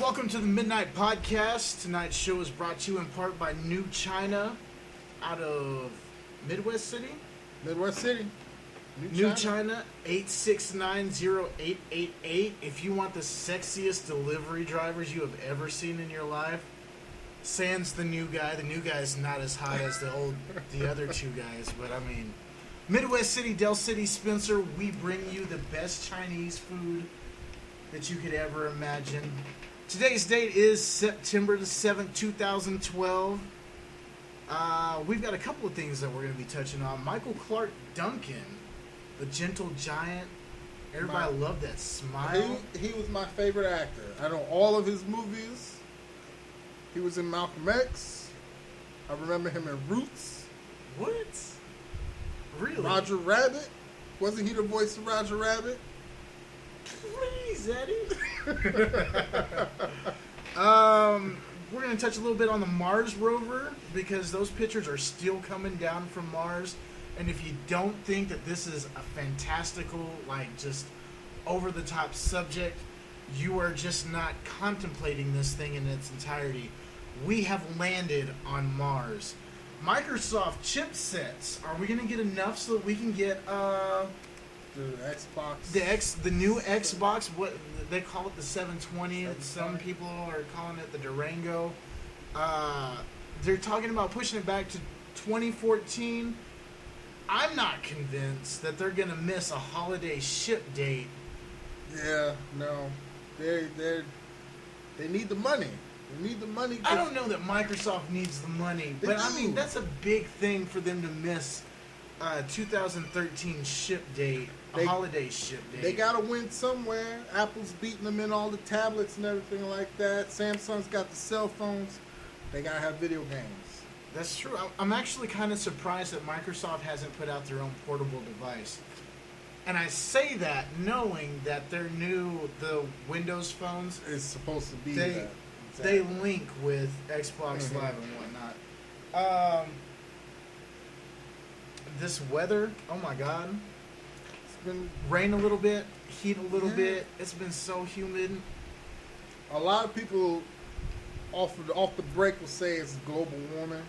welcome to the Midnight Podcast. Tonight's show is brought to you in part by New China out of Midwest City. New China, 8690888. If you want the sexiest delivery drivers you have ever seen in your life, sans the new guy. The new guy is not as hot as the other two guys, but I mean, Midwest City, Del City, Spencer, we bring you the best Chinese food that you could ever imagine. Today's date is September the 7th, 2012. We've got a couple of things that we're going to be touching on. Michael Clark Duncan, the gentle giant. Everybody loved that smile. He was my favorite actor. I know all of his movies. He was in Malcolm X. I remember him in Roots. What? Really? Roger Rabbit. Wasn't he the voice of Roger Rabbit? Please, Eddie. We're going to touch a little bit on the Mars rover because those pictures are still coming down from Mars. And if you don't think that this is a fantastical, just over-the-top subject, you are just not contemplating this thing in its entirety. We have landed on Mars. Microsoft chipsets. Are we going to get enough so that we can get the Xbox? The new Xbox, what they call it, the 720. Some people are calling it the Durango. They're talking about pushing it back to 2014. I'm not convinced that they're going to miss a holiday ship date. Yeah, no. They need the money. They need the money. I don't know that Microsoft needs the money, but I mean, that's a big thing for them to miss 2013 ship date, holiday ship date. They got to win somewhere. Apple's beating them in all the tablets and everything like that. Samsung's got the cell phones. They got to have video games. That's true. I'm actually kind of surprised that Microsoft hasn't put out their own portable device. And I say that knowing that the Windows phones is supposed to be that. Exactly. They link with Xbox Live and whatnot. This weather, oh my God. It's been rain a little bit, heat a little bit. It's been so humid. A lot of people off the break will say it's global warming.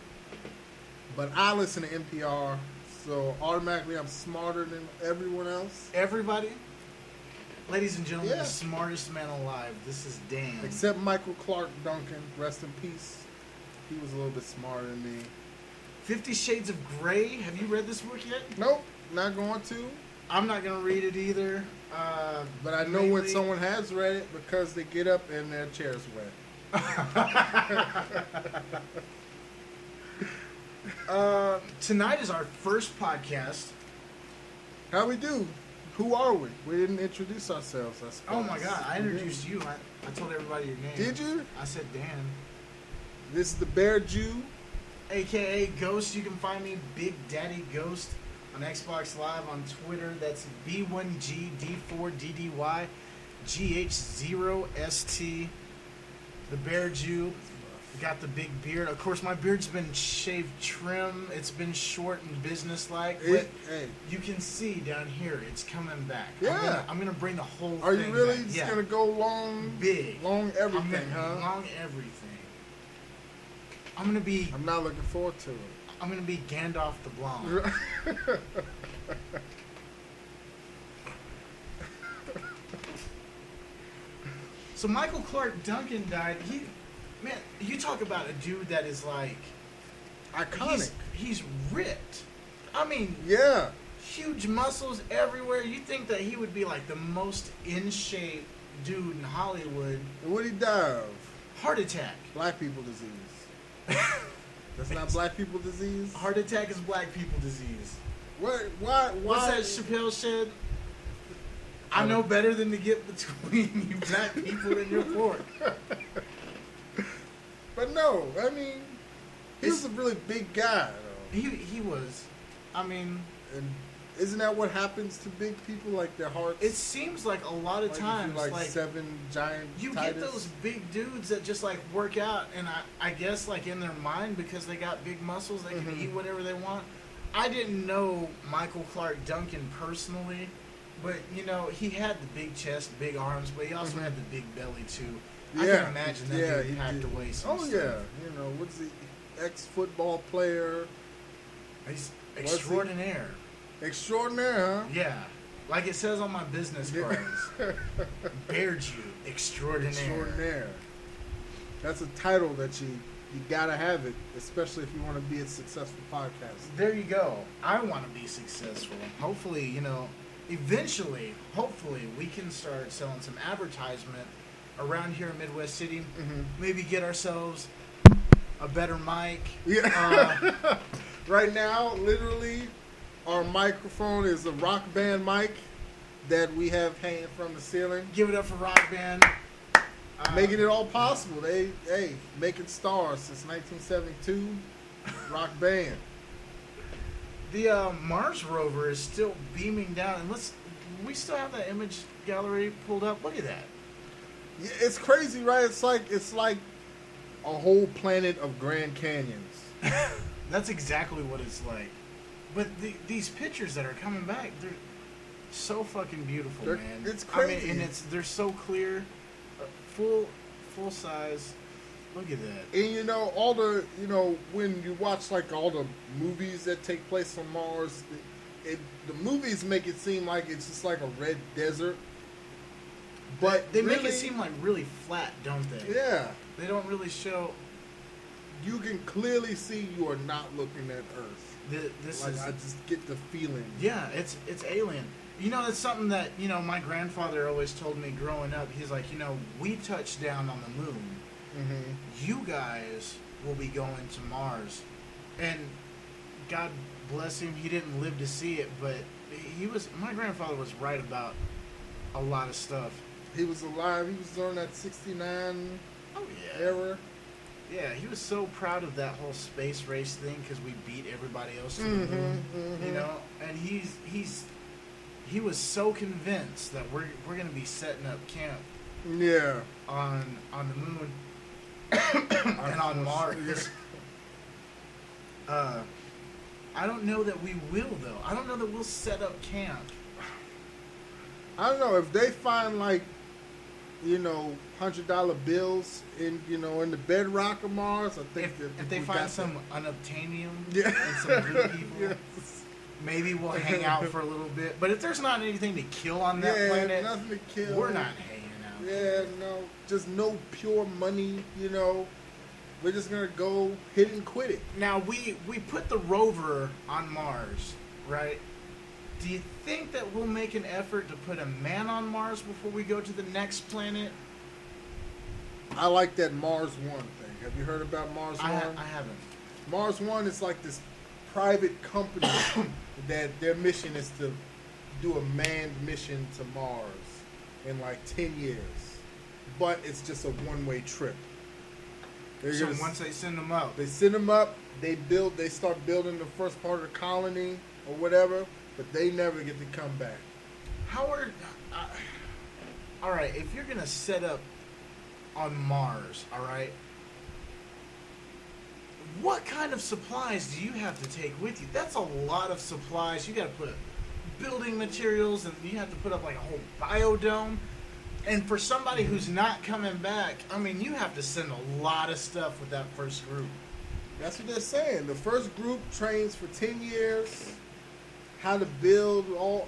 But I listen to NPR, so automatically I'm smarter than everyone else. Everybody? Ladies and gentlemen, the smartest man alive. This is Dan. Except Michael Clark Duncan. Rest in peace. He was a little bit smarter than me. 50 Shades of Grey. Have you read this book yet? Nope. Not going to. I'm not going to read it either. But I know when someone has read it because they get up and their chair's wet. Tonight is our first podcast. How we do? Who are we? We didn't introduce ourselves, I suppose. Oh my God, I introduced you. I told everybody your name. Did you? I said Dan. This is the Bear Jew. AKA Ghost. You can find me Big Daddy Ghost on Xbox Live, on Twitter. That's B1GD4DDYGH0ST. The Bear Jew. Got the big beard. Of course, my beard's been shaved trim. It's been short and businesslike. But you can see down here, it's coming back. Yeah. I'm gonna bring the whole thing Are you really back. just going to go long? Big. Long everything, Long everything. I'm not looking forward to it. I'm going to be Gandalf the Blonde. So Michael Clark Duncan died. Man, you talk about a dude that is iconic. He's ripped. I mean, huge muscles everywhere. You think that he would be the most in shape dude in Hollywood. What did he die of? Heart attack. Black people disease. That's not black people disease? Heart attack is black people disease. Why? What's that Chappelle said? I know better than to get between you black people and your fork. But no, I mean, he was a really big guy, though. He was. I mean... And isn't that what happens to big people? Their hearts... It seems like a lot of times... seven giant You Titus. get those big dudes that just, work out, and I guess, in their mind, because they got big muscles, they can eat whatever they want. I didn't know Michael Clark Duncan personally. But you know, he had the big chest, big arms, but he also had the big belly too. I Yeah, can imagine that he packed away some Oh stuff. yeah, you know, what's the ex-football player? He's extraordinaire. Extraordinaire, huh? Yeah, like it says on my business cards. Bear Jew extraordinaire. Extraordinaire. That's a title that you gotta have it, especially if you want to be a successful podcaster. There you go. I want to be successful. Hopefully, you know, eventually, hopefully, we can start selling some advertisement around here in Midwest City. Mm-hmm. Maybe get ourselves a better mic. Yeah. Right now, literally, our microphone is a Rock Band mic that we have hanging from the ceiling. Give it up for Rock Band. Making it all possible. They making stars since 1972. Rock Band. The Mars rover is still beaming down, and we still have that image gallery pulled up. Look at that. Yeah, it's crazy, right? It's like a whole planet of Grand Canyons. That's exactly what it's like. But these pictures that are coming back, they're so fucking beautiful, man. It's crazy. I mean, and they're so clear, full size. Look at that. And you know, when you watch like all the movies that take place on Mars, the movies make it seem like it's just like a red desert. But they really, make it seem like really flat, don't they? Yeah. They don't really show. You can clearly see you are not looking at Earth. I just get the feeling. Yeah, it's alien. You know, it's something that, you know, my grandfather always told me growing up. He's like, you know, we touched down on the moon. Mm-hmm. You guys will be going to Mars. And God bless him, he didn't live to see it, but my grandfather was right about a lot of stuff. He was alive. He was during that 69 era. Yeah, he was so proud of that whole space race thing because we beat everybody else to the moon. Mm-hmm. You know, and he was so convinced that we're going to be setting up camp. Yeah. On the moon and on Mars. I don't know that we will though. I don't know that we'll set up camp. I don't know if they find like, you know, $100 bills in the bedrock of Mars. I think if they find some unobtainium yeah. and some blue people, yes. maybe we'll hang out for a little bit. But if there's not anything to kill on that planet, nothing to kill. We're not hanging out. Yeah, no, just no pure money. You know, we're just gonna go hit and quit it. Now we put the rover on Mars, right? Do you think that we'll make an effort to put a man on Mars before we go to the next planet? I like that Mars One thing. Have you heard about Mars One? I haven't. Mars One is like this private company that their mission is to do a manned mission to Mars in like 10 years. But it's just a one-way trip. So once they send them up. They send them up, they start building the first part of the colony or whatever, but they never get to come back. Howard, all right, if you're going to set up on Mars, all right, what kind of supplies do you have to take with you? That's a lot of supplies. You got to put building materials, and you have to put up like a whole biodome. And for somebody who's not coming back, I mean, you have to send a lot of stuff with that first group. That's what they're saying. The first group trains for 10 years, how to build all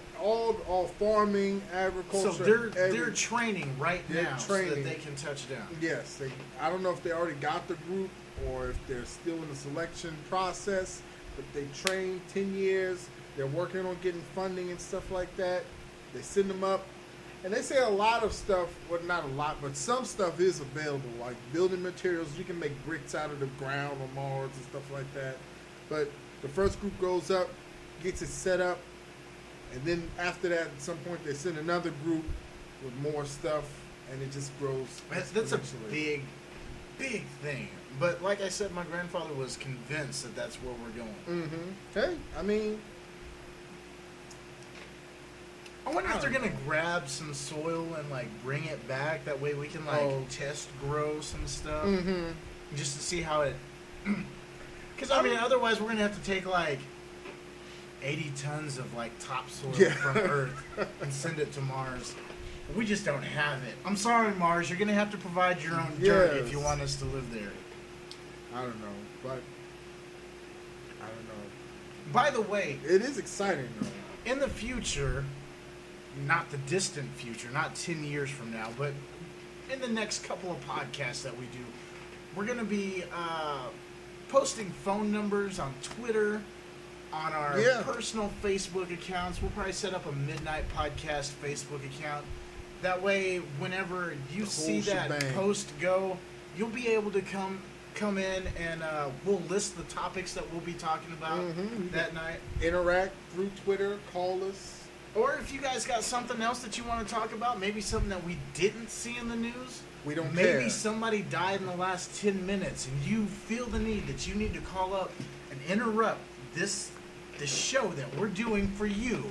farming, agriculture. So they're training right now so that they can touch down. Yes. I don't know if they already got the group or if they're still in the selection process, but they train 10 years. They're working on getting funding and stuff like that. They send them up. And they say a lot of stuff, well, not a lot, but some stuff is available, like building materials. You can make bricks out of the ground on Mars and stuff like that. But the first group goes up, gets it set up, and then after that, at some point, they send another group with more stuff, and it just grows. That's a big thing. But like I said, my grandfather was convinced that that's where we're going. Mm-hmm. Hey, I mean, I wonder if they're gonna grab some soil and like bring it back. That way we can like test grow some stuff, just to see how it. Because I mean, otherwise we're gonna have to take like 80 tons of like topsoil Yeah. from Earth and send it to Mars. We just don't have it. I'm sorry, Mars. You're gonna have to provide your own dirt if you Yes. want us to live there. I don't know, but I don't know. By the way, It is exciting though. in the future, not the distant future, not 10 years from now, but in the next couple of podcasts that we do, we're going to be posting phone numbers on Twitter, on our Yeah. personal Facebook accounts. We'll probably set up a Midnight Podcast Facebook account. That way, whenever you The see whole that shebang. post go, you'll be able to come in and we'll list the topics that we'll be talking about Mhm. that night. Interact through Twitter, call us. Or if you guys got something else that you want to talk about, maybe something that we didn't see in the news. We don't Maybe care. somebody died in the last 10 minutes and you feel the need that you need to call up and interrupt the show that we're doing for you.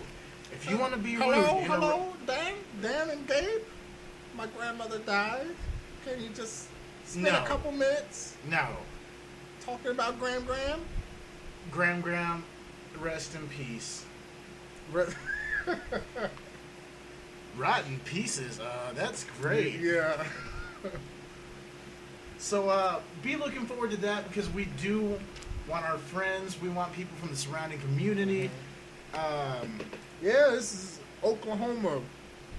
If you want to be rude, Hello, Dan and Gabe. My grandmother died. Can you just spend No. a couple minutes No. talking about Graham? Graham, rest in peace. Rotten Pieces, that's great. Yeah. So be looking forward to that because we do want our friends, we want people from the surrounding community. Yeah, this is Oklahoma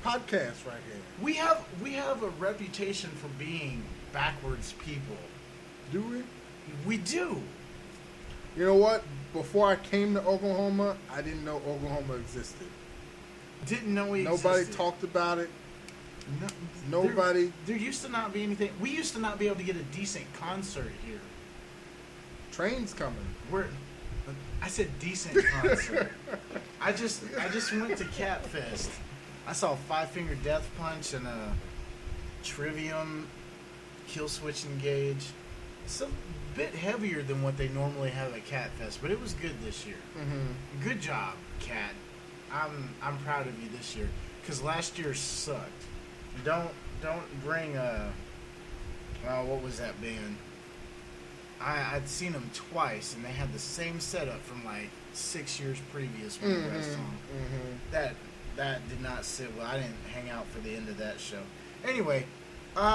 podcast right here. We have a reputation for being backwards people. Do we? We do. You know what? Before I came to Oklahoma, I didn't know Oklahoma existed. Didn't know we Nobody existed. talked about it. No, Nobody. There used to not be anything. We used to not be able to get a decent concert here. Trains coming. I said decent concert. I just went to Cat Fest. I saw Five Finger Death Punch and Trivium, Kill Switch Engage. It's a bit heavier than what they normally have at Cat Fest, but it was good this year. Mm-hmm. Good job, Cat. I'm proud of you this year because last year sucked. Don't bring what was that band? I'd seen them twice and they had the same setup from like 6 years previous when the rest song. Mm-hmm. That did not sit well. I didn't hang out for the end of that show. Anyway,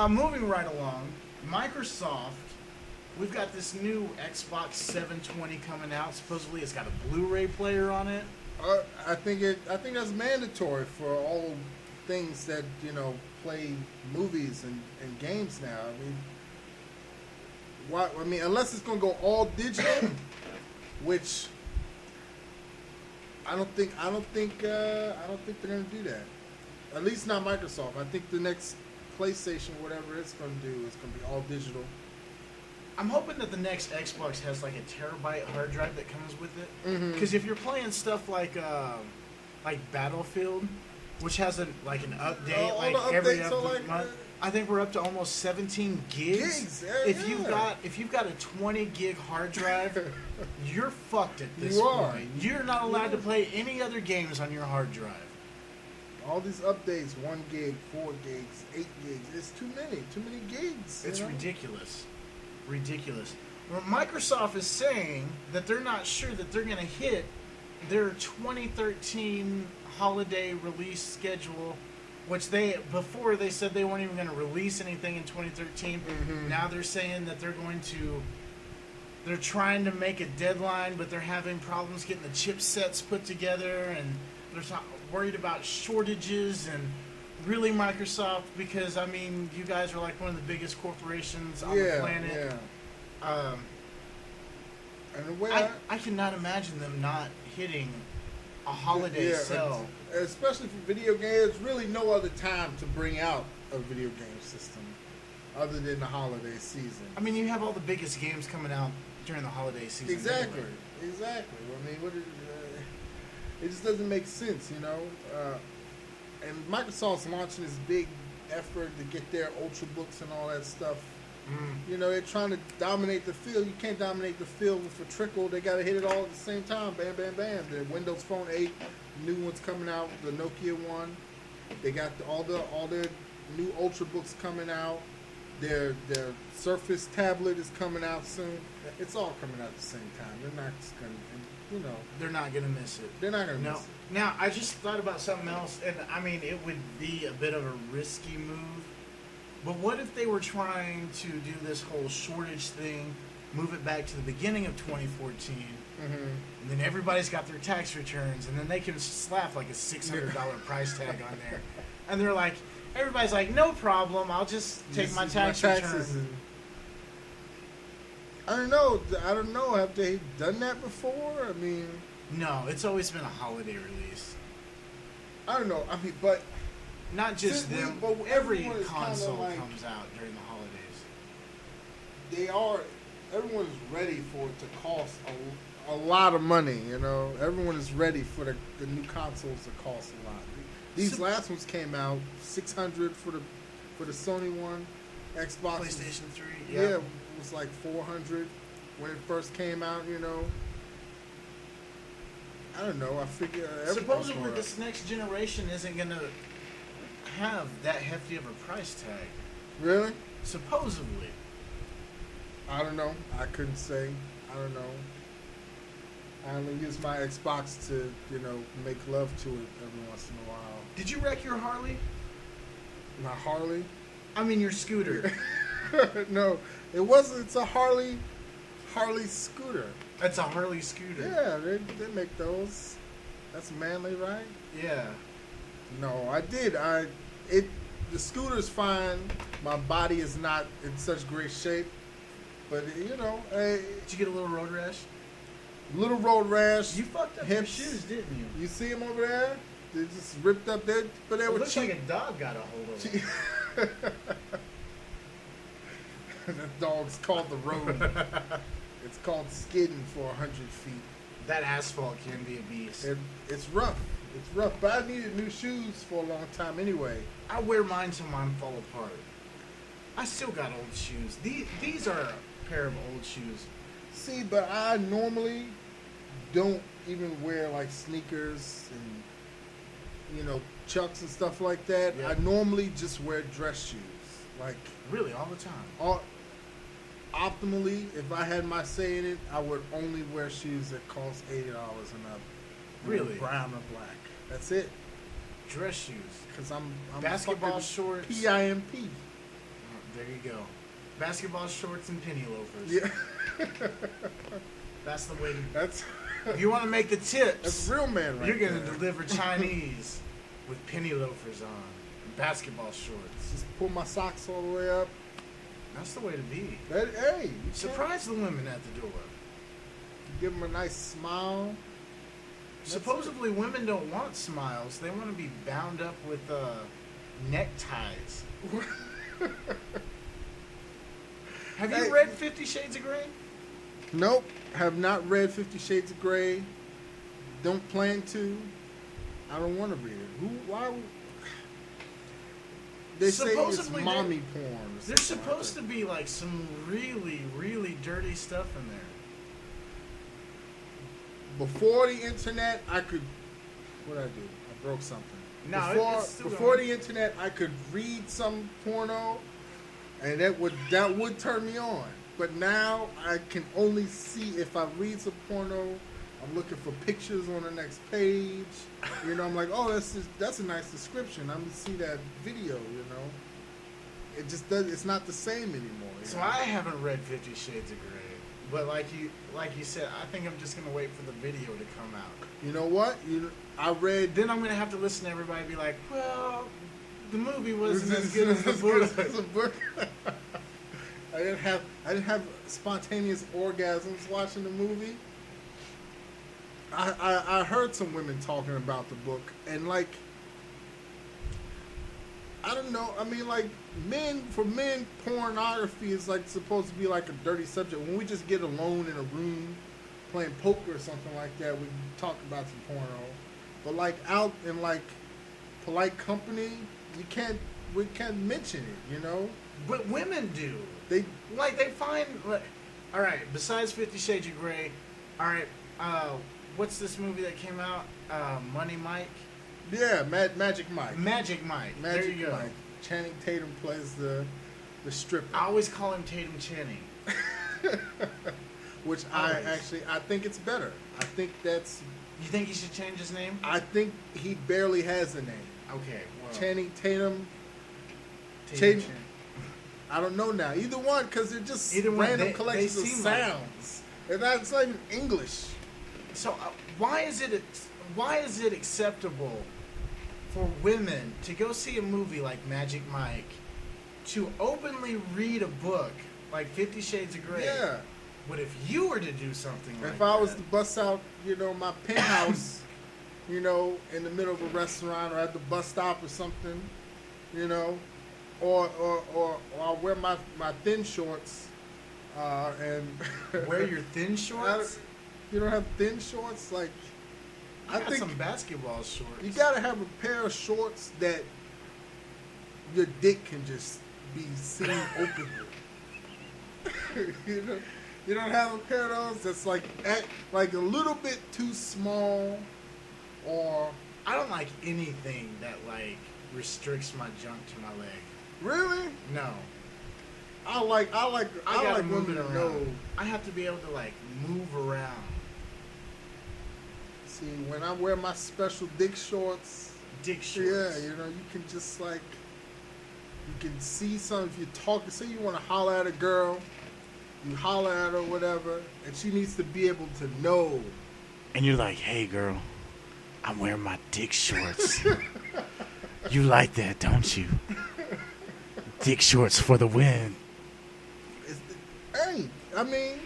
moving right along, Microsoft. We've got this new Xbox 720 coming out. Supposedly, it's got a Blu-ray player on it. I think that's mandatory for all things that play movies and games now. I mean, unless it's gonna go all digital, which I don't think they're gonna do that. At least not Microsoft. I think the next PlayStation, whatever it's gonna do, is gonna be all digital. I'm hoping that the next Xbox has like a terabyte hard drive that comes with it. Mhm. Because if you're playing stuff like Battlefield, which has an update All like the every updates are other like, month, I think we're up to almost 17 gigs. If you've got a 20 gig hard drive, you're fucked at this You are. point. You're not allowed to play any other games on your hard drive. all these updates, 1 gig, 4 gigs, 8 gigs. It's too many gigs. It's you know? ridiculous. Well, Microsoft is saying that they're not sure that they're going to hit their 2013 holiday release schedule, which before they said they weren't even going to release anything in 2013. Mhm. Now they're saying that they're trying to make a deadline, but they're having problems getting the chipsets put together, and they're worried about shortages. And really, Microsoft, because I mean, you guys are like one of the biggest corporations on the planet. Yeah. And the way I cannot imagine them not hitting a holiday sale. especially for video games, there's really no other time to bring out a video game system other than the holiday season. I mean, you have all the biggest games coming out during the holiday season. Exactly. anyway. Exactly. I mean, it just doesn't make sense, you know. And Microsoft's launching this big effort to get their Ultrabooks and all that stuff. You know, they're trying to dominate the field. You can't dominate the field with a trickle. They got to hit it all at the same time. Bam, bam, bam. The Windows Phone 8, new one's coming out. The Nokia one. They got all their new Ultrabooks coming out. Their Surface tablet is coming out soon. It's all coming out at the same time. They're not just going to. you know, They're not gonna miss it. they're not gonna No. miss it. Now, I just thought about something else, and I mean, it would be a bit of a risky move. But what if they were trying to do this whole shortage thing, move it back to the beginning of 2014, Mm-hmm. and then everybody's got their tax returns, and then they can slap like a $600 price tag on there, and they're like, everybody's like, no problem, I'll just take my tax return. I don't know. I don't know. Have they done that before? I mean, No, it's always been a holiday release. I don't know. I mean, but Not just Since them, but every everyone is kinda console like- comes out during the holidays. they are. Everyone is ready for it to cost a lot of money. You know, everyone is ready for the new consoles to cost a lot. These So- last ones came out $600 for the Sony one, Xbox was- PlayStation 3, yeah, yeah. it was like $400 when it first came out. You know, I don't know. I figure everything's Supposedly going up. this next generation isn't going to have that hefty of a price tag. Really? Supposedly. I don't know. I couldn't say. I don't know. I only use my Xbox to, you know, make love to it every once in a while. Did you wreck your Harley? My Harley? I mean your scooter. No, it wasn't. It's a Harley scooter. That's a Harley scooter. Yeah, they make those. That's manly, right? Yeah. No, I did. The scooter's fine. My body is not in such great shape. But, you know, Did you get a little road rash? little road rash. You fucked up hips. your shoes, didn't you? You see them over there? They just ripped up there, but they It were looks cheap. like a dog got a hold of it. That dog's called the road. It's called skidding for 100 feet. That asphalt can be a beast. It's rough. It's rough. But I needed new shoes for a long time anyway. I wear mine till mine fall apart. I still got old shoes. These are a pair of old shoes. See, but I normally don't even wear like sneakers and, you know, Chucks and stuff like that. Yeah. I normally just wear dress shoes. Like, Really, all the time. optimally, if I had my say in it, I would only wear shoes that cost $80 and up. Really? Brown or black. That's it. Dress shoes. Cause I'm Basketball fucking shorts. PIMP. There you go. Basketball shorts and penny loafers. Yeah, That's the way to. that's If you want to make the tips, that's real man right you're gonna there. deliver Chinese with penny loafers on and basketball shorts. Just pull my socks all the way up. That's the way to be. Hey, you Surprise the women at the door. give them a nice smile. Supposedly, women don't want smiles. They want to be bound up with neckties. Have you Hey. read 50 Shades of Grey? Nope, have not read 50 Shades of Grey. Don't plan to. I don't want to read it. Why? They say it's Supposedly mommy porn. Or There's something supposed like to be like some really, really dirty stuff in there. that. Before the internet, I could. What did I do? I broke something. No, before it's still before going. the internet, I could read some porno, and that would turn me on. But now I can only see if I read some porno. I'm looking for pictures on the next page. You know, I'm like, oh, that's a nice description. I'm gonna see that video. You know, it just does. It's not the same anymore. you So know? I haven't read 50 Shades of Grey, but like you said, I think I'm just gonna wait for the video to come out. You know what? I read. Then I'm gonna have to listen to everybody be like, well, the movie wasn't as good as the book. book. I didn't have spontaneous orgasms watching the movie. I heard some women talking about the book, and like, I don't know. I mean, like, for men, pornography is like supposed to be like a dirty subject. When we just get alone in a room playing poker or something like that, we can talk about some porno. But like out in like polite company, we can't mention it. You know, But women do. they They find. All right. Besides 50 Shades of Grey, all right. What's this movie that came out? Money Mike. yeah, Magic Mike. Magic Mike. There Magic you go. Mike. Channing Tatum plays the stripper. I always call him Tatum Channing. which Always. I think it's better. I think that's. You think he should change his name? I think he barely has a name. Okay, well. Channing Tatum. Tatum. I don't know now. Either one, because they're just Either one, random they collections of seem sounds. And that's not even English. So why is it acceptable for women to go see a movie like Magic Mike, to openly read a book like 50 Shades of Grey? Yeah. But if you were to do something like If I was that, to bust out, my penthouse, in the middle of a restaurant or at the bus stop or something, or I'll wear my thin shorts, and wear your thin shorts? You don't have thin shorts? Like, I think some basketball shorts. you gotta have a pair of shorts that your dick can just be seen openly. You don't have a pair of those that's like a little bit too small, or I don't like anything that like restricts my junk to my leg. really. No. I like gotta move women it to know. around. I have to be able to like move around. See, when I wear my special dick shorts, Dick shorts. yeah, you can just like, you can see something. If you talk, say you want to holler at a girl, you holler at her, whatever, and she needs to be able to know. And you're like, hey girl, I'm wearing my dick shorts. You like that, don't you? Dick shorts for the win. Hey, I mean,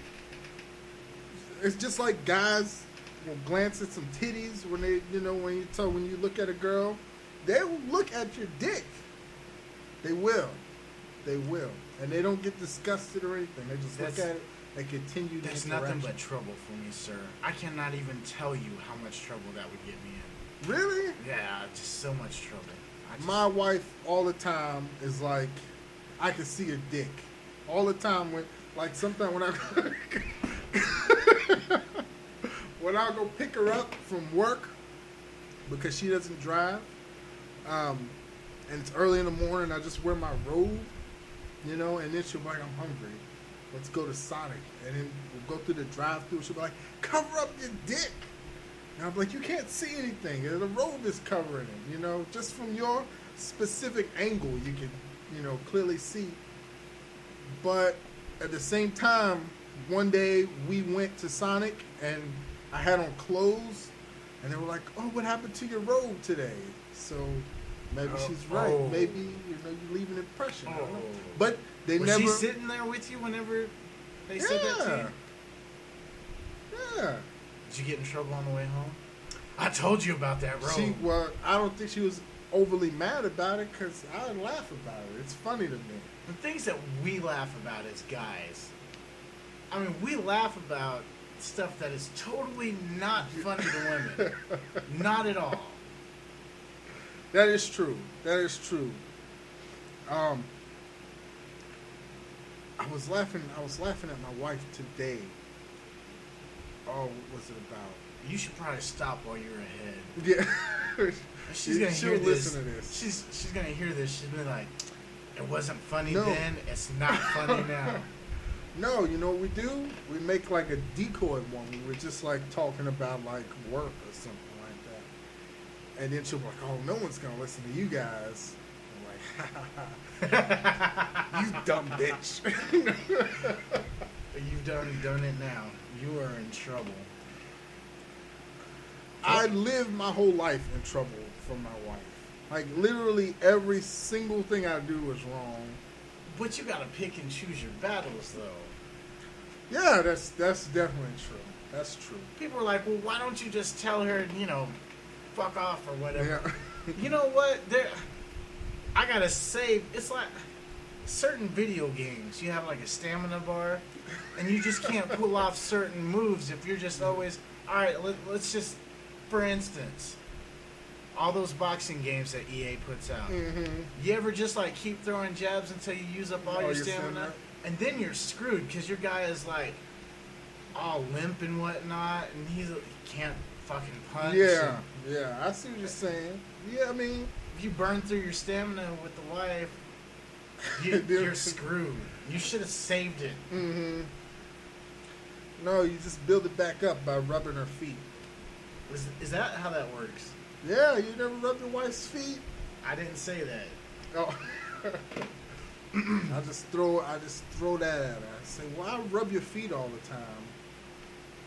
it's just like guys will glance at some titties when they, when you look at a girl, they will look at your dick. They will, and they don't get disgusted or anything. They just look at it and continue. That's nothing but trouble for me, sir. I cannot even tell you how much trouble that would get me in. Really? Yeah, just so much trouble. My wife all the time is like, I can see her dick all the time. Sometimes when I go pick her up from work because she doesn't drive, and it's early in the morning, I just wear my robe, and then she'll be like, I'm hungry. Let's go to Sonic, and then we'll go through the drive-thru. She'll be like, cover up your dick. And I'm like, you can't see anything. The robe is covering it, just from your specific angle, you can, clearly see. But at the same time, one day we went to Sonic and I had on clothes, and they were like, oh, what happened to your robe today? So maybe she's right. Oh. Maybe, you leave an impression. Oh. I don't know. But they Was never. she sitting there with you whenever they said that to you? Yeah. Did you get in trouble on the way home? I told you about that robe. I don't think she was overly mad about it because I laugh about it. It's funny to me. The things that we laugh about as guys, I mean, we laugh about stuff that is totally not funny to women. Not at all. That is true. I was laughing at my wife today. Oh, what was it about? You should probably stop while you're ahead. Yeah. She's gonna She'll hear this. listen to this. She's gonna hear this. She's gonna be like, it wasn't funny No. then. It's not funny now. No, you know what we do? We make like a decoy one. We were just like talking about like work or something like that. And then she'll be like, oh, no one's going to listen to you guys. I'm like, you dumb bitch. You've done it now. You are in trouble. I lived my whole life in trouble from my wife. Like literally every single thing I do is wrong. But you gotta pick and choose your battles, though. Yeah, that's definitely true. That's true. People are like, well, why don't you just tell her, fuck off or whatever. Yeah. You know what? I gotta say, it's like certain video games. You have like a stamina bar, and you just can't pull off certain moves if you're just always, all right, let's just, for instance, all those boxing games that EA puts out. Mm-hmm. You ever just like keep throwing jabs until you use up all your stamina? And then you're screwed because your guy is like all limp and whatnot, and he can't fucking punch. Yeah, yeah, I see what you're saying. Yeah, I mean, If you burn through your stamina with the wife, you're screwed. You should have saved it. mm-hmm. No, you just build it back up by rubbing her feet. Is that how that works? Yeah, you never rub your wife's feet? I didn't say that. Oh. I just throw that at her. I say, why rub your feet all the time?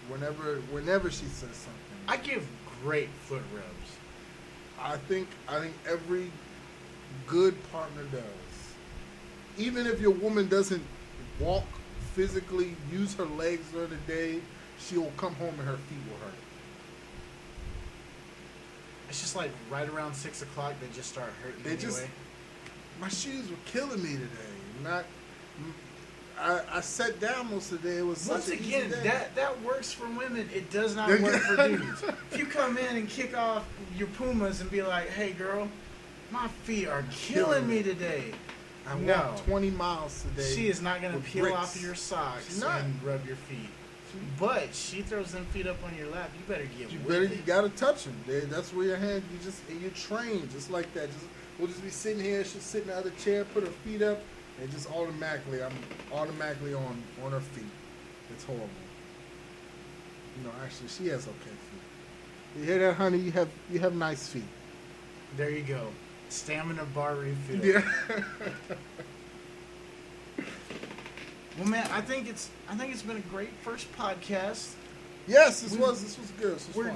Whenever she says something. I give great foot rubs. I think every good partner does. Even if your woman doesn't walk physically, use her legs during the day, she will come home and her feet will hurt. It's just like right around 6 o'clock, they just start hurting anyway. My shoes were killing me today. I sat down most of the day. It was Once such an again, easy day. that works for women. It does not work for dudes. If you come in and kick off your Pumas and be like, "Hey, girl, my feet are killing me today," I walked 20 miles today. She is not going to peel bricks. off your socks and rub your feet. But she throws them feet up on your lap. You better get with it. You gotta touch them. That's where your hand. You train just like that. We'll just be sitting here. She'll sit in the other chair, put her feet up, and just automatically, I'm automatically on her feet. It's horrible. No, actually, she has okay feet. You hear that, honey? You have nice feet. There you go. Stamina bar refill. Yeah. Well, man, I think it's been a great first podcast. Yes, this was good. We're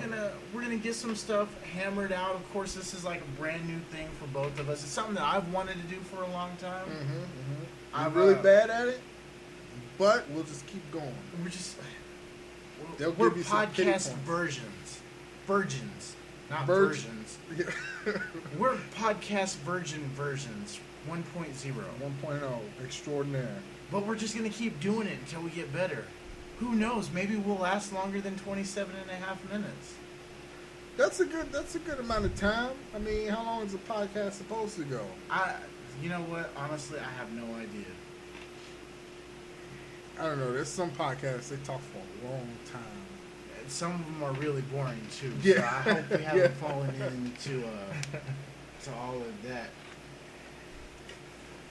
gonna get some stuff hammered out. Of course, this is like a brand new thing for both of us. It's something that I've wanted to do for a long time. I'm really bad at it, but we'll just keep going. We're podcast virgins, not versions. Yeah. We're podcast versions 1.0. 1.0, extraordinaire. But we're just going to keep doing it until we get better. Who knows? Maybe we'll last longer than 27 and a half minutes. That's a good amount of time. I mean, how long is a podcast supposed to go? You know what? Honestly, I have no idea. I don't know. There's some podcasts, they talk for a long time. Some of them are really boring, too. Yeah. So I hope we haven't fallen into to all of that.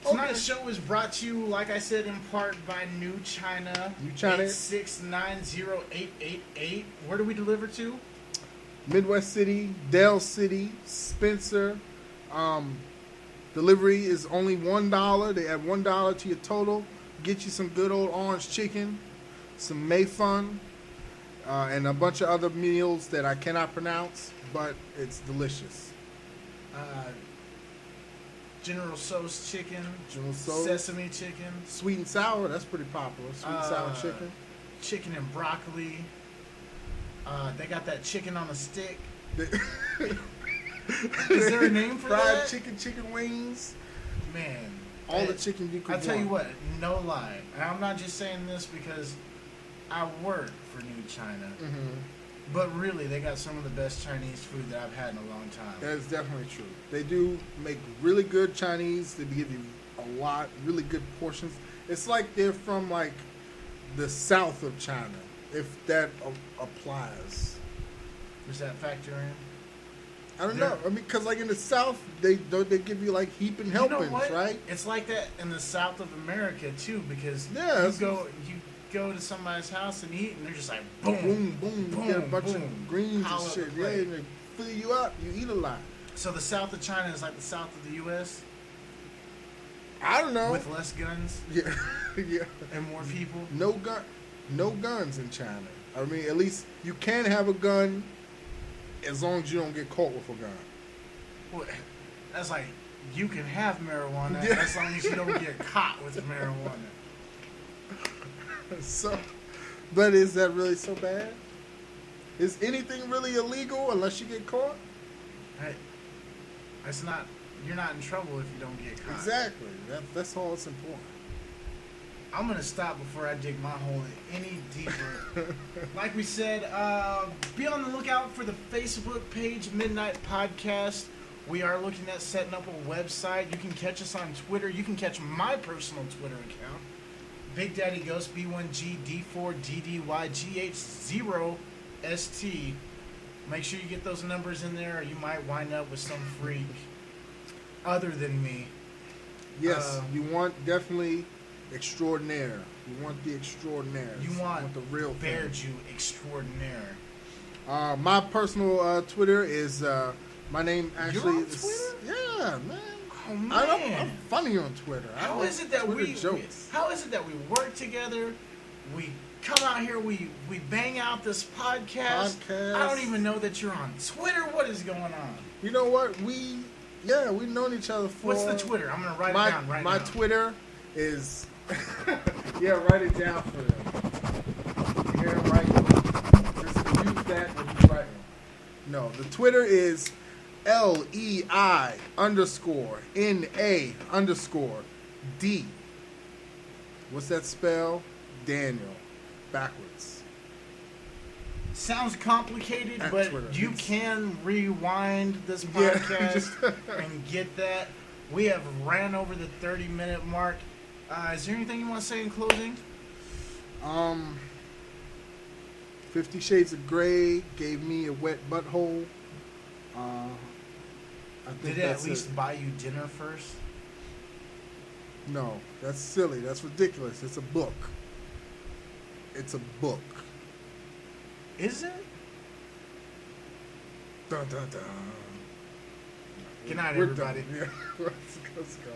Tonight's show is brought to you, like I said, in part by New China. 8690888. Where do we deliver to? Midwest City, Dale City, Spencer. Delivery is only $1. They add $1 to your total. Get you some good old orange chicken, some Mayfun, and a bunch of other meals that I cannot pronounce, but it's delicious. General Tso's chicken, sesame chicken, sweet and sour. That's pretty popular. Sweet and sour chicken, chicken and broccoli. They got that chicken on a stick. Is there a name for that? Fried chicken wings. Man, all the chicken you could want. I'll tell you what, no lie. And I'm not just saying this because I work for New China. But really, they got some of the best Chinese food that I've had in a long time. That is definitely true. They do make really good Chinese. They give you a lot, really good portions. It's like they're from like the south of China, if that applies. Does that factor in? I don't know. I mean, because like in the south, they give you like heaping helpings, right? It's like that in the south of America too, because you go to somebody's house and eat, and they're just like boom, boom, you get a bunch of greens and shit. Yeah, and they fill you up. You eat a lot. So the south of China is like the south of the U.S. I don't know. With less guns. Yeah, yeah. And more people. No guns in China. I mean, at least you can have a gun as long as you don't get caught with a gun. Well, that's like you can have marijuana as long as you don't get caught with marijuana. So, but is that really so bad? Is anything really illegal unless you get caught? Hey, it's not. You're not in trouble if you don't get caught. Exactly. That's all that's important. I'm gonna stop before I dig my hole any deeper. Like we said, be on the lookout for the Facebook page, Midnight Podcast. We are looking at setting up a website. You can catch us on Twitter. You can catch my personal Twitter account. Big Daddy Ghost B1G D4DDYGH0ST. Make sure you get those numbers in there, or you might wind up with some freak other than me. Yes, you want definitely Extraordinaire. You want the extraordinaire. You want the real Bear thing. Jew Extraordinaire. My personal Twitter is my name actually. You're on is, Twitter? Yeah, man. Oh man, I'm funny on Twitter. How is it that Twitter jokes? How is it that we work together? We come out here, we bang out this podcast. I don't even know that you're on Twitter. What is going on? You know what? We've known each other for. What's the Twitter? I'm gonna write it down right now. My Twitter is. Yeah, write it down for them. Here, write. Just use that when you write. No, the Twitter is LEI_NA_D. What's that spell? Daniel. Backwards. Sounds complicated, At but Twitter. you can rewind this podcast and get that. We have ran over the 30-minute mark. Is there anything you want to say in closing? 50 Shades of Grey gave me a wet butthole. I think Did it at that's least buy you dinner first? No, that's silly. That's ridiculous. It's a book. It's a book. Is it? Dun, dun, dun. Good night, We're everybody. done. Yeah, let's go.